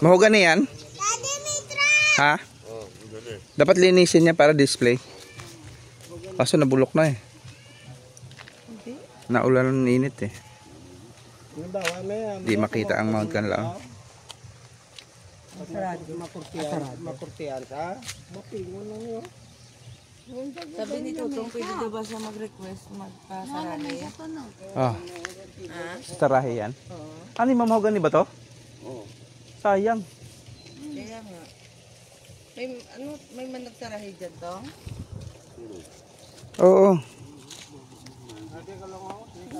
Mahogany yan? Ha? Dapat linisin niya para display. Kaso nabulok na eh. Naulan ng init eh. Di makita ang mahogany lang. Makurtiyan sa mapingon lang yun. Sabi ni Tutong, pwede daw ba siya mag-request magpasarali? Ah. Sarahe yan? Ano yung mahogany ba to? Sayang. Kaya nga. May man nagsarahe dyan to? Oo.